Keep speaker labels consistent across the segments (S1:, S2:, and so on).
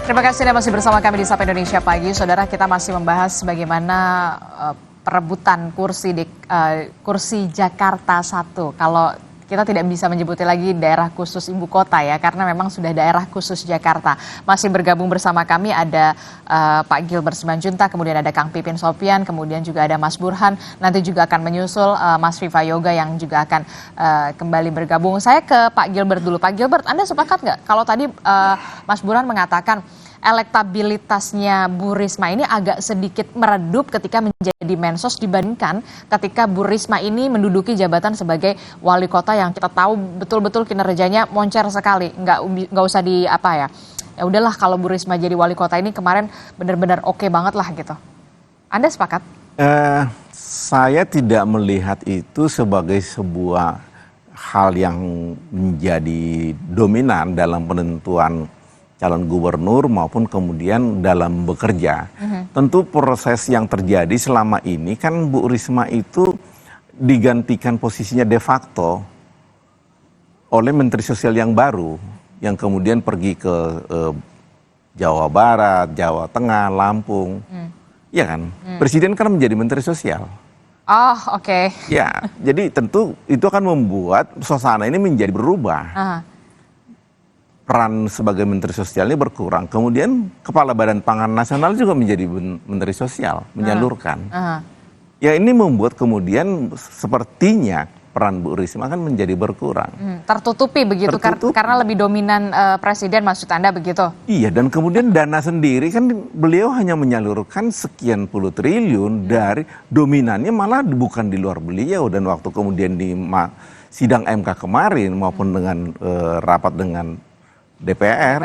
S1: Terima kasih Anda masih bersama kami di Sapa Indonesia Pagi. Saudara, kita masih membahas bagaimana perebutan kursi Jakarta 1. Kalau kita tidak bisa menyebutnya lagi daerah khusus ibu kota ya, karena memang sudah daerah khusus Jakarta. Masih bergabung bersama kami ada Pak Gilbert Simanjuntak, kemudian ada Kang Pipin Sopian, kemudian juga ada Mas Burhan. Nanti juga akan menyusul Mas Viva Yoga yang juga akan kembali bergabung. Saya ke Pak Gilbert dulu. Pak Gilbert, Anda sepakat nggak kalau tadi Mas Burhan mengatakan elektabilitasnya Bu Risma ini agak sedikit meredup ketika menjadi mensos dibandingkan ketika Bu Risma ini menduduki jabatan sebagai wali kota yang kita tahu betul-betul kinerjanya moncer sekali, nggak usah di apa ya. Ya udahlah, kalau Bu Risma jadi wali kota ini kemarin benar-benar oke banget lah gitu. Anda sepakat?
S2: Saya tidak melihat itu sebagai sebuah hal yang menjadi dominan dalam penentuan calon gubernur maupun kemudian dalam bekerja. Tentu proses yang terjadi selama ini kan Bu Risma itu digantikan posisinya de facto oleh Menteri Sosial yang baru yang kemudian pergi ke Jawa Barat, Jawa Tengah, Lampung. Ya kan? Presiden kan menjadi Menteri Sosial.
S1: Oh, oke.
S2: Ya, jadi tentu itu akan membuat suasana ini menjadi berubah. Peran sebagai Menteri Sosial ini berkurang. Kemudian Kepala Badan Pangan Nasional juga menjadi Menteri Sosial, menyalurkan. Ya ini membuat kemudian sepertinya peran Bu Risma akan menjadi berkurang.
S1: Tertutupi begitu. Karena lebih dominan Presiden, maksud Anda begitu?
S2: Iya, dan kemudian dana sendiri kan beliau hanya menyalurkan sekian puluh triliun dari dominannya malah bukan di luar beliau. Dan waktu kemudian di sidang MK kemarin maupun dengan rapat dengan DPR.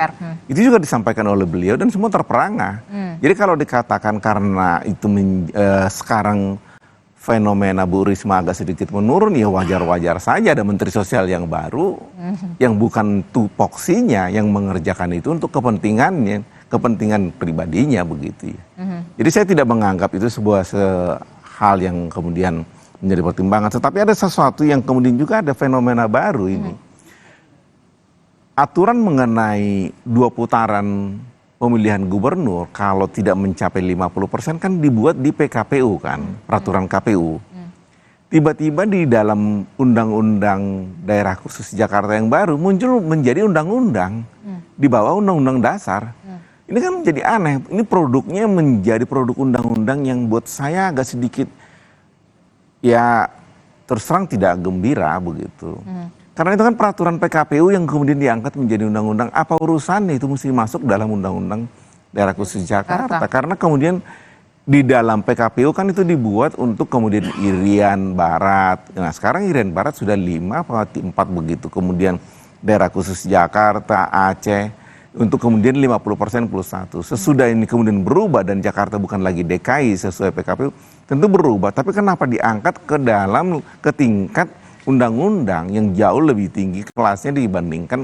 S2: Itu juga disampaikan oleh beliau dan semua terperangah. Jadi kalau dikatakan karena itu sekarang fenomena Bu Risma agak sedikit menurun, ya wajar-wajar saja ada Menteri Sosial yang baru yang bukan tupoksinya yang mengerjakan itu untuk kepentingan pribadinya begitu ya. Jadi saya tidak menganggap itu sebuah hal yang kemudian menjadi pertimbangan, tetapi ada sesuatu yang kemudian juga ada fenomena baru ini. Aturan mengenai 2 putaran pemilihan gubernur kalau tidak mencapai 50% kan dibuat di PKPU kan, peraturan KPU. Tiba-tiba di dalam undang-undang daerah khusus Jakarta yang baru muncul menjadi undang-undang di bawah undang-undang dasar. Ini kan menjadi aneh, ini produknya menjadi produk undang-undang yang buat saya agak sedikit ya terus terang tidak gembira begitu. Karena itu kan peraturan PKPU yang kemudian diangkat menjadi undang-undang, apa urusannya itu mesti masuk dalam undang-undang daerah khusus Jakarta. Karena kemudian di dalam PKPU kan itu dibuat untuk kemudian Irian Barat. Nah sekarang Irian Barat sudah 5 atau 4 begitu. Kemudian daerah khusus Jakarta, Aceh, untuk kemudian 50% plus 1. Sesudah ini kemudian berubah dan Jakarta bukan lagi DKI sesuai PKPU, tentu berubah. Tapi kenapa diangkat ke tingkat undang-undang yang jauh lebih tinggi kelasnya dibandingkan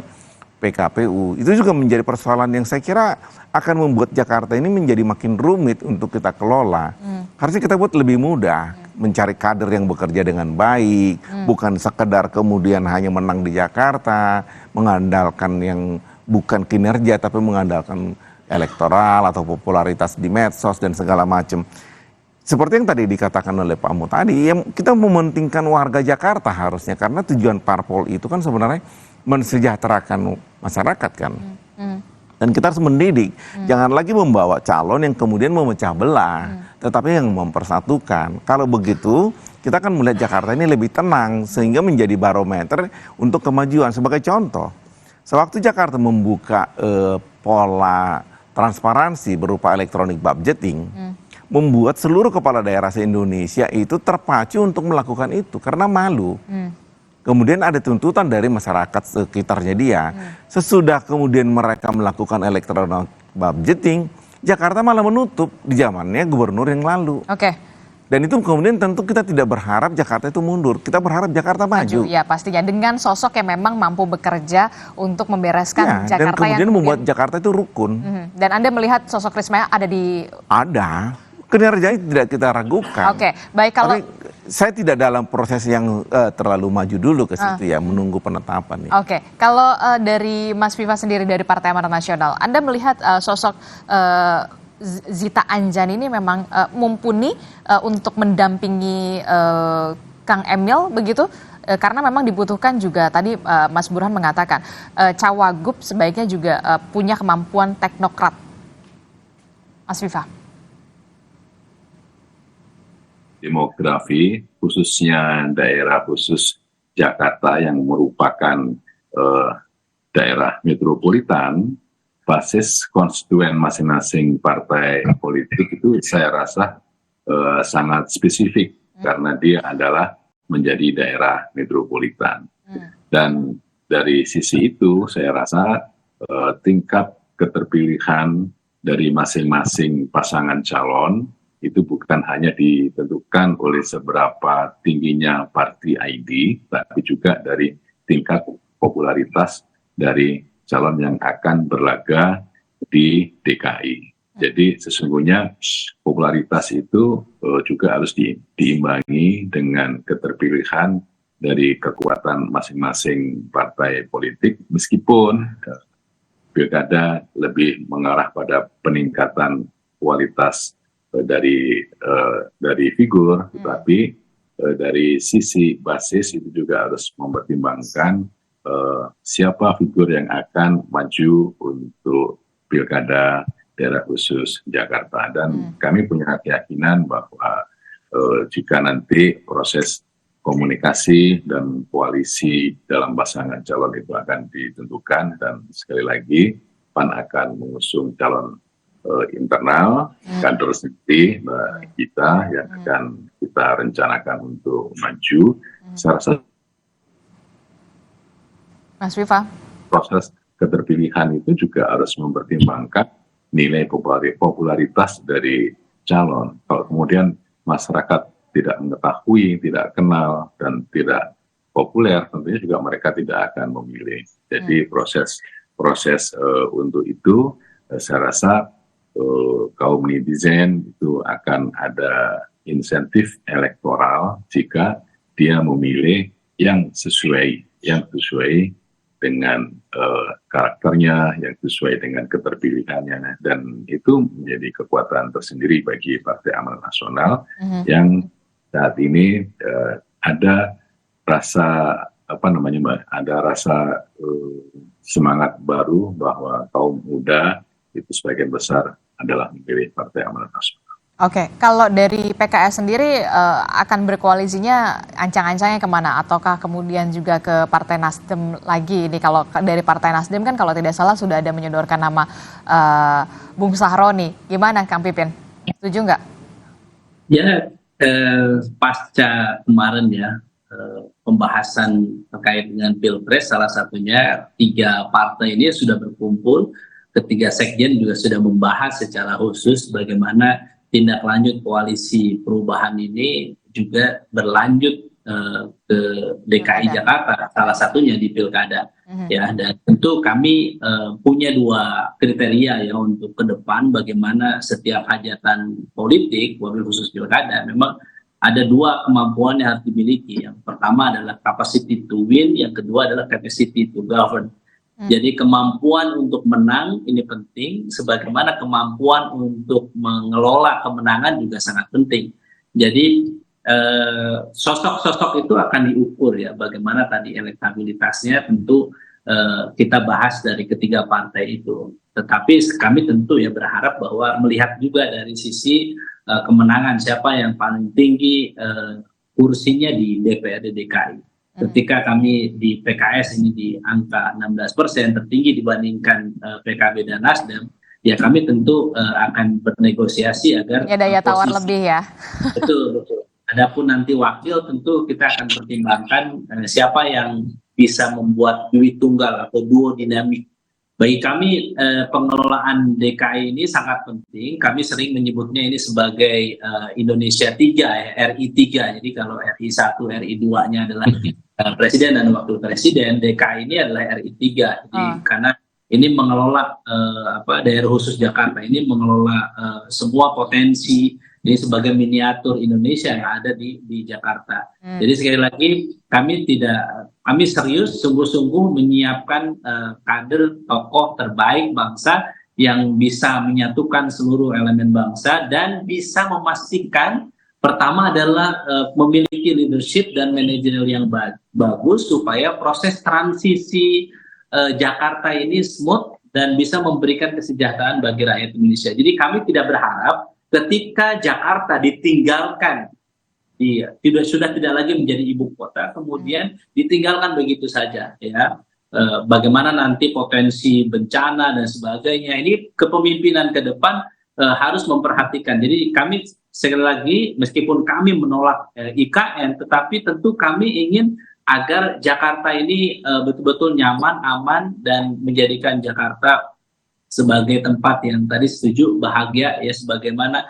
S2: PKPU. Itu juga menjadi persoalan yang saya kira akan membuat Jakarta ini menjadi makin rumit untuk kita kelola. Harusnya kita buat lebih mudah, mencari kader yang bekerja dengan baik, bukan sekedar kemudian hanya menang di Jakarta, mengandalkan yang bukan kinerja tapi mengandalkan elektoral atau popularitas di medsos dan segala macam. Seperti yang tadi dikatakan oleh Pak Mu tadi, ya kita mementingkan warga Jakarta harusnya, karena tujuan parpol itu kan sebenarnya mensejahterakan masyarakat kan. Dan kita harus mendidik, jangan lagi membawa calon yang kemudian memecah belah, tetapi yang mempersatukan. Kalau begitu, kita akan melihat Jakarta ini lebih tenang, sehingga menjadi barometer untuk kemajuan. Sebagai contoh, sewaktu Jakarta membuka pola transparansi berupa electronic budgeting, membuat seluruh kepala daerah se-Indonesia itu terpacu untuk melakukan itu karena malu. Kemudian ada tuntutan dari masyarakat sekitarnya dia. Sesudah kemudian mereka melakukan electronic budgeting, Jakarta malah menutup di zamannya gubernur yang lalu. Dan itu kemudian tentu kita tidak berharap Jakarta itu mundur. Kita berharap Jakarta maju.
S1: Ya pastinya dengan sosok yang memang mampu bekerja untuk membereskan Jakarta.
S2: Dan kemudian membuat Jakarta itu rukun.
S1: Dan Anda melihat sosok Risma ada di...
S2: Ada. Kinerjanya tidak kita ragukan.
S1: Baik, kalau...
S2: Tapi saya tidak dalam proses yang terlalu maju dulu ke situ ya, menunggu penetapan.
S1: Oke, kalau dari Mas Viva sendiri dari Partai Amanat Nasional, Anda melihat sosok Zita Anjani ini memang mumpuni untuk mendampingi Kang Emil begitu? Karena memang dibutuhkan juga tadi Mas Burhan mengatakan Cawagup sebaiknya juga punya kemampuan teknokrat. Mas Viva.
S3: Demografi khususnya daerah khusus Jakarta yang merupakan daerah metropolitan, basis konstituen masing-masing partai politik itu saya rasa sangat spesifik karena dia adalah menjadi daerah metropolitan. Dan dari sisi itu saya rasa tingkat keterpilihan dari masing-masing pasangan calon itu bukan hanya ditentukan oleh seberapa tingginya party ID, tapi juga dari tingkat popularitas dari calon yang akan berlaga di DKI. Jadi sesungguhnya popularitas itu juga harus diimbangi dengan keterpilihan dari kekuatan masing-masing partai politik, meskipun pilkada lebih mengarah pada peningkatan kualitas dari figur, tetapi dari sisi basis itu juga harus mempertimbangkan siapa figur yang akan maju untuk pilkada daerah khusus Jakarta. Dan kami punya keyakinan bahwa jika nanti proses komunikasi dan koalisi dalam pasangan calon itu akan ditentukan, dan sekali lagi PAN akan mengusung calon internal, kader sendiri kita yang akan kita rencanakan untuk maju. Saya rasa
S1: Mas Viva,
S3: proses keterpilihan itu juga harus mempertimbangkan nilai popularitas dari calon. Kalau kemudian masyarakat tidak mengetahui, tidak kenal, dan tidak populer, tentunya juga mereka tidak akan memilih. Jadi proses untuk itu saya rasa kaum netizen itu akan ada insentif elektoral jika dia memilih yang sesuai dengan karakternya, yang sesuai dengan keterpilihannya, dan itu menjadi kekuatan tersendiri bagi Partai Amanat Nasional yang saat ini ada rasa semangat baru bahwa kaum muda itu sebagian besar adalah memilih Partai Amanat Nasional.
S1: Oke, kalau dari PKS sendiri akan berkoalisinya ancang-ancangnya kemana? Ataukah kemudian juga ke Partai Nasdem lagi? Ini kalau dari Partai Nasdem kan kalau tidak salah sudah ada menyodorkan nama Bung Sahroni. Gimana Kang Pipin? Setuju nggak?
S4: Ya, pasca kemarin ya pembahasan terkait dengan Pilpres, salah satunya 3 partai ini sudah berkumpul, ketiga sekjen juga sudah membahas secara khusus bagaimana tindak lanjut koalisi perubahan ini juga berlanjut ke DKI Jakarta, salah satunya di pilkada. Ya, dan tentu kami punya 2 kriteria ya untuk ke depan bagaimana setiap hajatan politik, wabil khusus pilkada, memang ada 2 kemampuan yang harus dimiliki. Yang pertama adalah capacity to win, yang kedua adalah capacity to govern. Jadi kemampuan untuk menang ini penting, sebagaimana kemampuan untuk mengelola kemenangan juga sangat penting. Jadi sosok-sosok itu akan diukur ya, bagaimana tadi elektabilitasnya tentu kita bahas dari ketiga partai itu. Tetapi kami tentu ya berharap bahwa melihat juga dari sisi kemenangan, siapa yang paling tinggi kursinya di DPRD DKI. Ketika kami di PKS ini di angka 16%, tertinggi dibandingkan PKB dan Nasdem, ya kami tentu akan bernegosiasi agar
S1: ya daya tawar lebih ya.
S4: Betul. Adapun nanti wakil tentu kita akan pertimbangkan siapa yang bisa membuat duit tunggal atau duo dinamik. Bagi kami pengelolaan DKI ini sangat penting. Kami sering menyebutnya ini sebagai Indonesia 3, RI 3. Jadi kalau RI 1, RI 2-nya adalah Presiden dan Wakil Presiden, DKI ini adalah RI 3. Jadi karena ini mengelola daerah khusus Jakarta ini mengelola semua potensi Ini sebagai miniatur Indonesia yang ada di Jakarta. Jadi sekali lagi kami serius sungguh-sungguh menyiapkan kader tokoh terbaik bangsa yang bisa menyatukan seluruh elemen bangsa dan bisa memastikan pertama adalah memiliki leadership dan manajerial yang bagus supaya proses transisi Jakarta ini smooth dan bisa memberikan kesejahteraan bagi rakyat Indonesia. Jadi kami tidak berharap ketika Jakarta ditinggalkan, sudah tidak lagi menjadi ibu kota, kemudian ditinggalkan begitu saja, ya. Bagaimana nanti potensi bencana dan sebagainya, ini kepemimpinan ke depan harus memperhatikan. Jadi kami sekali lagi, meskipun kami menolak IKN, tetapi tentu kami ingin agar Jakarta ini betul-betul nyaman, aman, dan menjadikan Jakarta sebagai tempat yang tadi setuju bahagia, ya, sebagaimana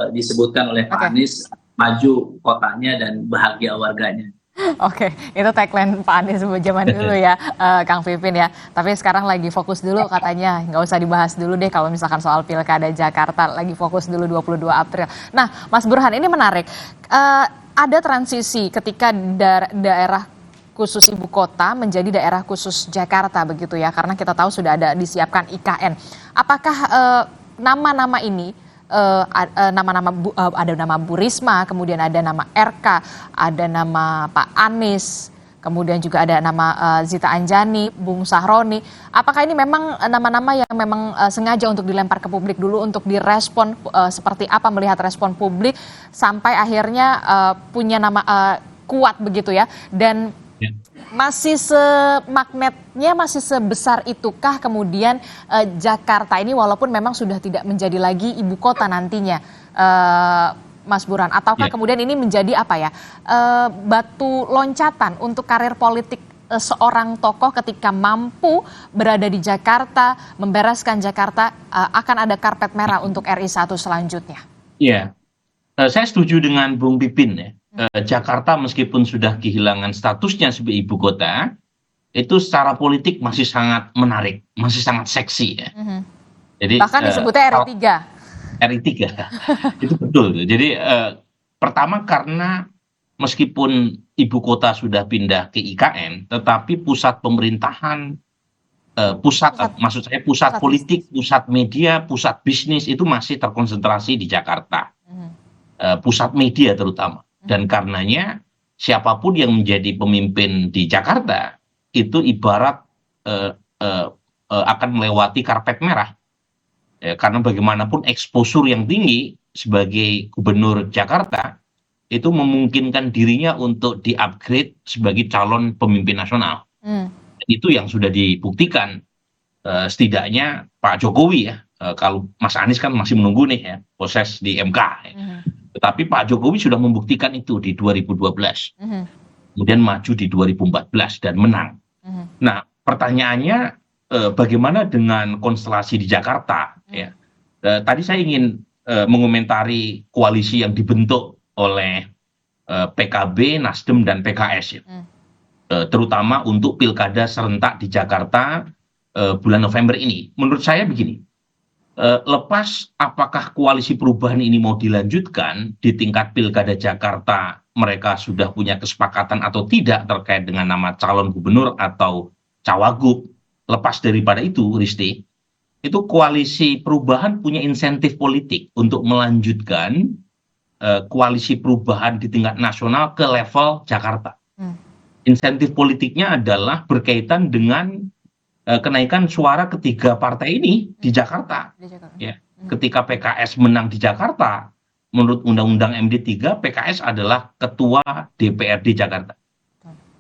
S4: disebutkan oleh Pak Anies, maju kotanya dan bahagia warganya.
S1: Oke, itu tagline Pak Anies zaman dulu ya, Kang Pipin ya. Tapi sekarang lagi fokus dulu katanya, nggak usah dibahas dulu deh kalau misalkan soal Pilkada Jakarta, lagi fokus dulu 22 April. Nah, Mas Burhan, ini menarik. Ada transisi ketika daerah khusus ibu kota menjadi daerah khusus Jakarta begitu ya, karena kita tahu sudah ada disiapkan IKN. Apakah nama-nama ini ada nama Bu Risma, kemudian ada nama RK, ada nama Pak Anies, kemudian juga ada nama Zita Anjani, Bung Sahroni. Apakah ini memang nama-nama yang memang sengaja untuk dilempar ke publik dulu untuk direspon, seperti apa melihat respon publik sampai akhirnya punya nama kuat begitu ya, dan masih semagnetnya masih sebesar itukah kemudian Jakarta ini walaupun memang sudah tidak menjadi lagi ibu kota nantinya, Mas Burhan, ataukah kemudian ini menjadi apa ya, batu loncatan untuk karir politik seorang tokoh ketika mampu berada di Jakarta, membereskan Jakarta, akan ada karpet merah untuk RI 1 selanjutnya?
S5: Iya, saya setuju dengan Bung Pipin ya. Jakarta meskipun sudah kehilangan statusnya sebagai ibu kota, itu secara politik masih sangat menarik, masih sangat seksi ya. Jadi
S1: bahkan disebutnya RI 3.
S5: RI 3 itu betul. Jadi pertama karena meskipun ibu kota sudah pindah ke IKN, tetapi pusat pemerintahan, maksud saya pusat politik, pusat media, pusat bisnis itu masih terkonsentrasi di Jakarta. Pusat media terutama. Dan karenanya siapapun yang menjadi pemimpin di Jakarta itu ibarat akan melewati karpet merah. Karena bagaimanapun eksposur yang tinggi sebagai gubernur Jakarta itu memungkinkan dirinya untuk di-upgrade sebagai calon pemimpin nasional. Itu yang sudah dibuktikan setidaknya Pak Jokowi ya. Kalau Mas Anies kan masih menunggu nih ya proses di MK. Tetapi Pak Jokowi sudah membuktikan itu di 2012. Kemudian maju di 2014 dan menang. Nah, pertanyaannya bagaimana dengan konstelasi di Jakarta? Ya. Tadi saya ingin mengomentari koalisi yang dibentuk oleh PKB, Nasdem, dan PKS. Ya. Terutama untuk pilkada serentak di Jakarta bulan November ini. Menurut saya begini. Lepas apakah koalisi perubahan ini mau dilanjutkan di tingkat pilkada Jakarta, mereka sudah punya kesepakatan atau tidak terkait dengan nama calon gubernur atau cawagup. Lepas daripada itu, Risti, itu koalisi perubahan punya insentif politik untuk melanjutkan koalisi perubahan di tingkat nasional ke level Jakarta. Insentif politiknya adalah berkaitan dengan kenaikan suara ketiga partai ini di Jakarta. Ya. Ketika PKS menang di Jakarta, menurut Undang-Undang MD 3, PKS adalah ketua DPRD Jakarta.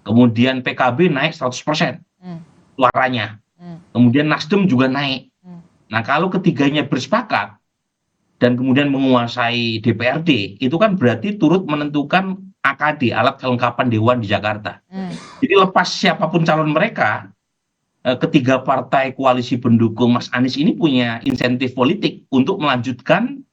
S5: Kemudian PKB naik 100% suaranya. Kemudian Nasdem juga naik. Nah, kalau ketiganya bersepakat dan kemudian menguasai DPRD, itu kan berarti turut menentukan AKD, alat kelengkapan Dewan di Jakarta. Jadi lepas siapapun calon mereka, ketiga partai koalisi pendukung Mas Anies ini punya insentif politik untuk melanjutkan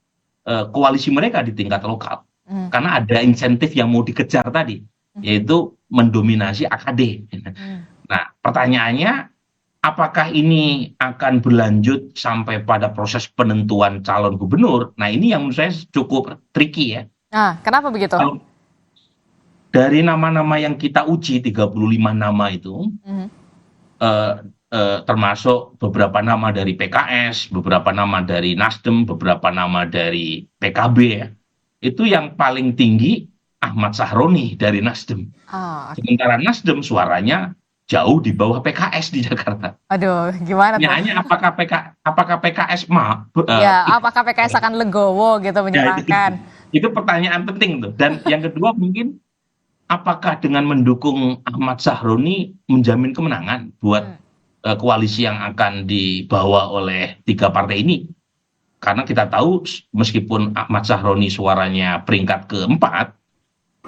S5: koalisi mereka di tingkat lokal. Karena ada insentif yang mau dikejar tadi, yaitu mendominasi AKD. Nah, pertanyaannya, apakah ini akan berlanjut sampai pada proses penentuan calon gubernur? Nah, ini yang menurut saya cukup tricky ya.
S1: Nah, kenapa begitu?
S5: Kalau dari nama-nama yang kita uji 35 nama itu,
S1: Mhm.
S5: eh, termasuk beberapa nama dari PKS, beberapa nama dari Nasdem, beberapa nama dari PKB ya. Itu yang paling tinggi Ahmad Sahroni dari Nasdem.
S1: Ah, oke.
S5: Sementara Nasdem suaranya jauh di bawah PKS di Jakarta.
S1: Aduh, gimana tuh?
S5: Hanya apakah PKS
S1: Ya, apakah PKS akan legowo gitu
S5: ya,
S1: menyerahkan?
S5: itu pertanyaan penting tuh. Dan yang kedua mungkin apakah dengan mendukung Ahmad Sahroni menjamin kemenangan buat koalisi yang akan dibawa oleh 3 partai ini? Karena kita tahu meskipun Ahmad Sahroni suaranya peringkat keempat,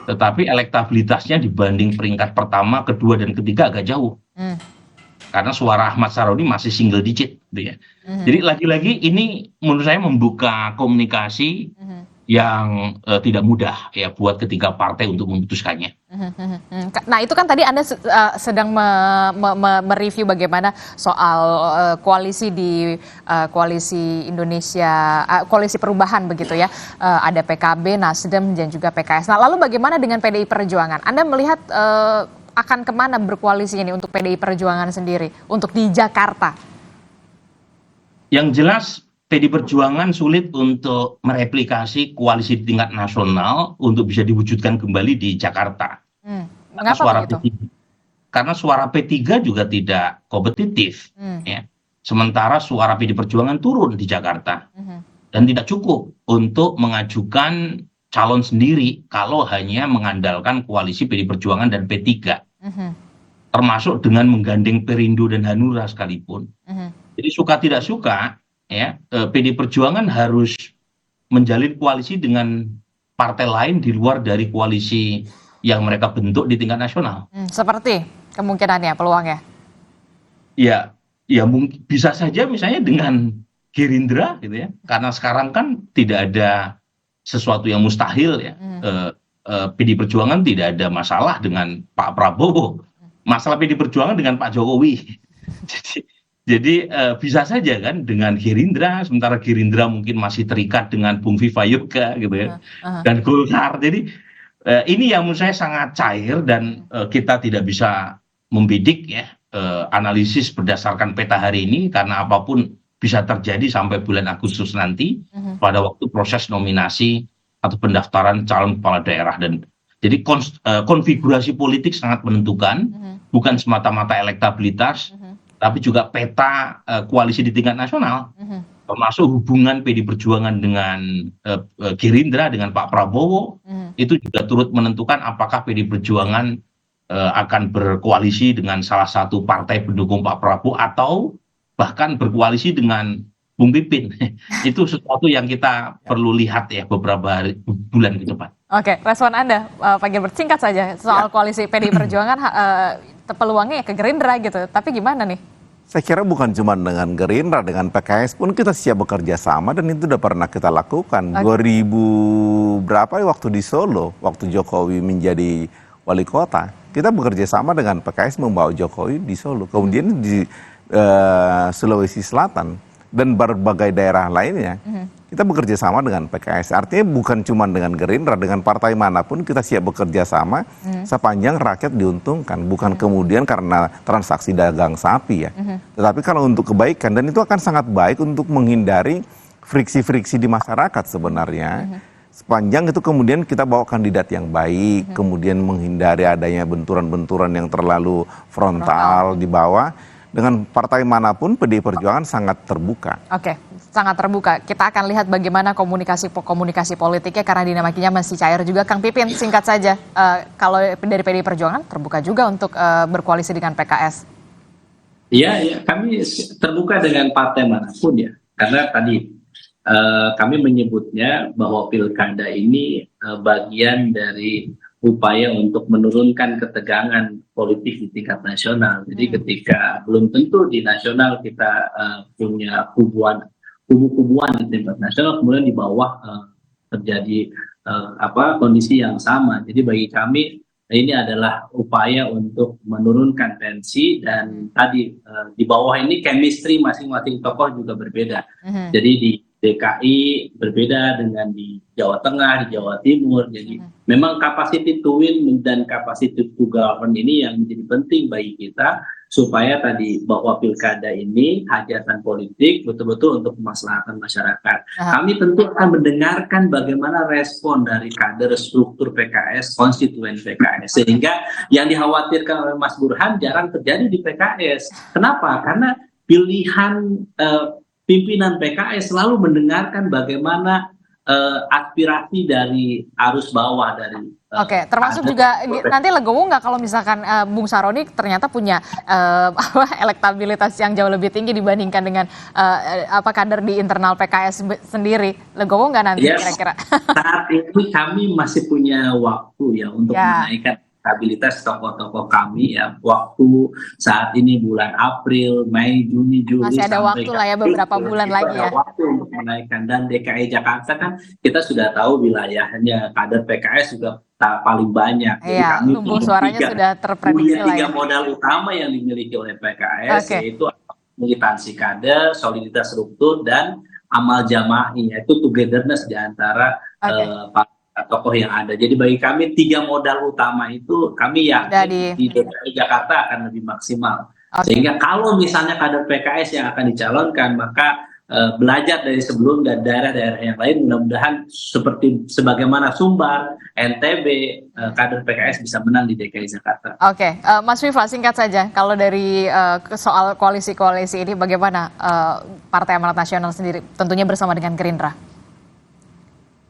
S5: tetapi elektabilitasnya dibanding peringkat pertama, kedua, dan ketiga agak jauh.
S1: Hmm.
S5: Karena suara Ahmad Sahroni masih single digit. Gitu ya. Jadi lagi-lagi ini menurut saya membuka komunikasi yang tidak mudah ya buat ketiga partai untuk memutuskannya.
S1: Nah, itu kan tadi Anda sedang mereview bagaimana soal koalisi di koalisi Indonesia, koalisi perubahan begitu ya. Ada PKB, Nasdem, dan juga PKS. Nah, lalu bagaimana dengan PDI Perjuangan? Anda melihat akan kemana berkoalisi ini untuk PDI Perjuangan sendiri, untuk di Jakarta?
S5: Yang jelas PDI Perjuangan sulit untuk mereplikasi koalisi di tingkat nasional untuk bisa diwujudkan kembali di Jakarta.
S1: Mengapa begitu?
S5: Karena suara P3 juga tidak kompetitif. Ya. Sementara suara PDI Perjuangan turun di Jakarta. Dan tidak cukup untuk mengajukan calon sendiri kalau hanya mengandalkan koalisi PDI Perjuangan dan P3. Termasuk dengan menggandeng Perindo dan Hanura sekalipun. Jadi suka tidak suka, ya, PDI Perjuangan harus menjalin koalisi dengan partai lain di luar dari koalisi yang mereka bentuk di tingkat nasional.
S1: Seperti kemungkinannya, peluangnya?
S5: Ya mungkin bisa saja misalnya dengan Gerindra gitu ya, karena sekarang kan tidak ada sesuatu yang mustahil ya. PDI Perjuangan tidak ada masalah dengan Pak Prabowo, masalah PDI Perjuangan dengan Pak Jokowi. Jadi bisa saja kan dengan Gerindra, sementara Gerindra mungkin masih terikat dengan Bung Viva Yoga gitu ya, dan Golkar. Jadi ini yang menurut saya sangat cair dan kita tidak bisa membidik ya analisis berdasarkan peta hari ini karena apapun bisa terjadi sampai bulan Agustus nanti pada waktu proses nominasi atau pendaftaran calon kepala daerah. Dan jadi konfigurasi politik sangat menentukan, bukan semata-mata elektabilitas, tapi juga peta koalisi di tingkat nasional, termasuk hubungan PDI Perjuangan dengan Gerindra, dengan Pak Prabowo, itu juga turut menentukan apakah PDI Perjuangan akan berkoalisi dengan salah satu partai pendukung Pak Prabowo atau bahkan berkoalisi dengan Bung Pipin. Itu sesuatu yang kita perlu lihat ya beberapa bulan ke depan.
S1: Oke, respon Anda, Pak Gilbert, singkat saja soal koalisi PDI Perjuangan, peluangnya ya ke Gerindra gitu, tapi gimana nih?
S2: Saya kira bukan cuma dengan Gerindra, dengan PKS pun kita siap bekerja sama dan itu udah pernah kita lakukan. 2000 berapa waktu di Solo, waktu Jokowi menjadi wali kota, kita bekerja sama dengan PKS membawa Jokowi di Solo. Kemudian di Sulawesi Selatan dan berbagai daerah lainnya, kita bekerja sama dengan PKS. Artinya bukan cuma dengan Gerindra, dengan partai manapun kita siap bekerja sama sepanjang rakyat diuntungkan. Bukan kemudian karena transaksi dagang sapi ya. Tetapi kalau untuk kebaikan, dan itu akan sangat baik untuk menghindari friksi-friksi di masyarakat sebenarnya. Sepanjang itu kemudian kita bawa kandidat yang baik, kemudian menghindari adanya benturan-benturan yang terlalu frontal di bawah. Dengan partai manapun PDI Perjuangan sangat terbuka.
S1: Oke, sangat terbuka. Kita akan lihat bagaimana komunikasi politiknya karena dinamikanya masih cair juga. Kang Pipin, singkat saja, kalau dari PDI Perjuangan terbuka juga untuk berkoalisi dengan PKS.
S4: Ya, kami terbuka dengan partai manapun ya, karena tadi kami menyebutnya bahwa pilkada ini bagian dari upaya untuk menurunkan ketegangan politik di tingkat nasional. Jadi ketika belum tentu di nasional kita punya kubu-kubuan di tingkat nasional, kemudian di bawah terjadi kondisi yang sama. Jadi bagi kami ini adalah upaya untuk menurunkan tensi dan tadi di bawah ini chemistry masing-masing tokoh juga berbeda. Jadi di DKI berbeda dengan di Jawa Tengah, di Jawa Timur. Jadi memang capacity to win dan capacity to govern ini yang menjadi penting bagi kita supaya tadi bahwa pilkada ini hajatan politik betul-betul untuk kemaslahatan masyarakat. Kami tentu akan mendengarkan bagaimana respon dari kader struktur PKS, konstituen PKS, sehingga yang dikhawatirkan oleh Mas Burhan jarang terjadi di PKS. Kenapa? Karena pilihan pimpinan PKS selalu mendengarkan bagaimana aspirasi dari arus bawah dari
S1: Oke, termasuk juga nanti legowo nggak kalau misalkan Bung Saroni ternyata punya elektabilitas yang jauh lebih tinggi dibandingkan dengan kader di internal PKS sendiri, legowo nggak nanti kira-kira?
S4: Saat ini kami masih punya waktu ya untuk menaikkan elektabilitas tokoh-tokoh kami ya, waktu saat ini bulan April, Mei, Juni, Juli,
S1: masih ada waktu lah ya, beberapa bulan lagi ya.
S4: Waktu untuk menaikkan, dan DKI Jakarta kan kita sudah tahu wilayahnya kader PKS juga paling banyak.
S1: Iya, lumbung suaranya sudah terprediksi lah ya.
S4: 3 modal utama yang dimiliki oleh PKS yaitu militansi kader, soliditas struktur, dan amal jama'i, yaitu togetherness di antara tokoh yang ada. Jadi bagi kami 3 modal utama itu kami yakin di DKI Jakarta akan lebih maksimal. Sehingga kalau misalnya kader PKS yang akan dicalonkan, maka belajar dari sebelum dan daerah-daerah yang lain, mudah-mudahan seperti sebagaimana Sumbar, NTB, kader PKS bisa menang di DKI Jakarta.
S1: Oke, Mas Viva singkat saja, kalau dari soal koalisi-koalisi ini bagaimana Partai Amanat Nasional sendiri, tentunya bersama dengan Gerindra?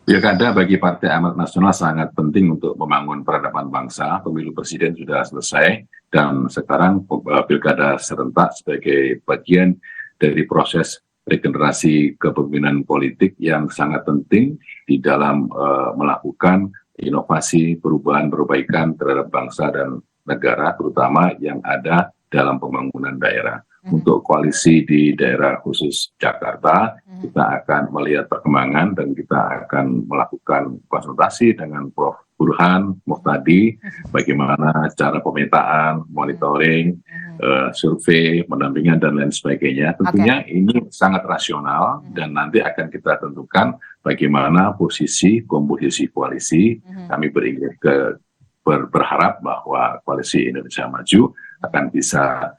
S3: Pilkada bagi Partai Amanat Nasional sangat penting untuk membangun peradaban bangsa. Pemilu presiden sudah selesai dan sekarang pilkada serentak sebagai bagian dari proses regenerasi kepemimpinan politik yang sangat penting di dalam melakukan inovasi, perubahan-perbaikan terhadap bangsa dan negara, terutama yang ada dalam pembangunan daerah. Untuk koalisi di daerah khusus Jakarta, kita akan melihat perkembangan dan kita akan melakukan konsultasi dengan Prof. Burhan Muhtadi, bagaimana cara pemetaan, monitoring, survei, pendampingan, dan lain sebagainya. Tentunya ini sangat rasional dan nanti akan kita tentukan bagaimana posisi, komposisi koalisi. Kami berharap bahwa koalisi Indonesia Maju akan bisa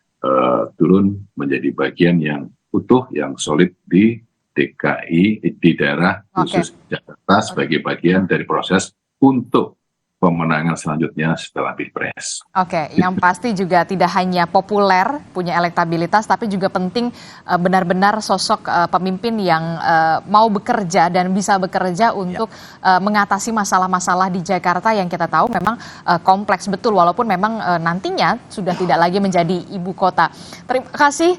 S3: turun menjadi bagian yang utuh, yang solid di DKI, di daerah khusus Jakarta sebagai bagian dari proses untuk pemenangan selanjutnya setelah Pilpres.
S1: Oke, yang pasti juga tidak hanya populer, punya elektabilitas, tapi juga penting benar-benar sosok pemimpin yang mau bekerja dan bisa bekerja untuk mengatasi masalah-masalah di Jakarta yang kita tahu memang kompleks betul, walaupun memang nantinya sudah tidak lagi menjadi ibu kota. Terima kasih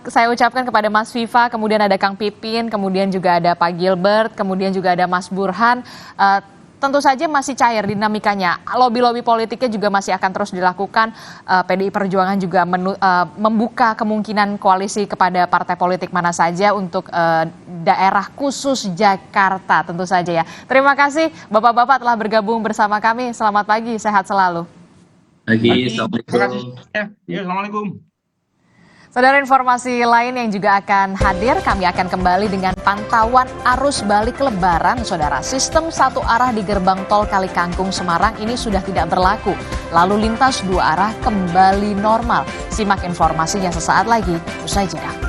S1: saya ucapkan kepada Mas Viva, kemudian ada Kang Pipin, kemudian juga ada Pak Gilbert, kemudian juga ada Mas Burhan. Tentu saja masih cair dinamikanya. Lobby-lobby politiknya juga masih akan terus dilakukan. PDI Perjuangan juga membuka kemungkinan koalisi kepada partai politik mana saja untuk daerah khusus Jakarta tentu saja ya. Terima kasih Bapak-Bapak telah bergabung bersama kami. Selamat pagi, sehat selalu.
S4: Assalamualaikum.
S5: Assalamualaikum.
S1: Saudara, informasi lain yang juga akan hadir, kami akan kembali dengan pantauan arus balik Lebaran. Saudara, sistem satu arah di gerbang tol Kali Kangkung Semarang ini sudah tidak berlaku. Lalu lintas 2 arah kembali normal. Simak informasinya sesaat lagi, usai jeda.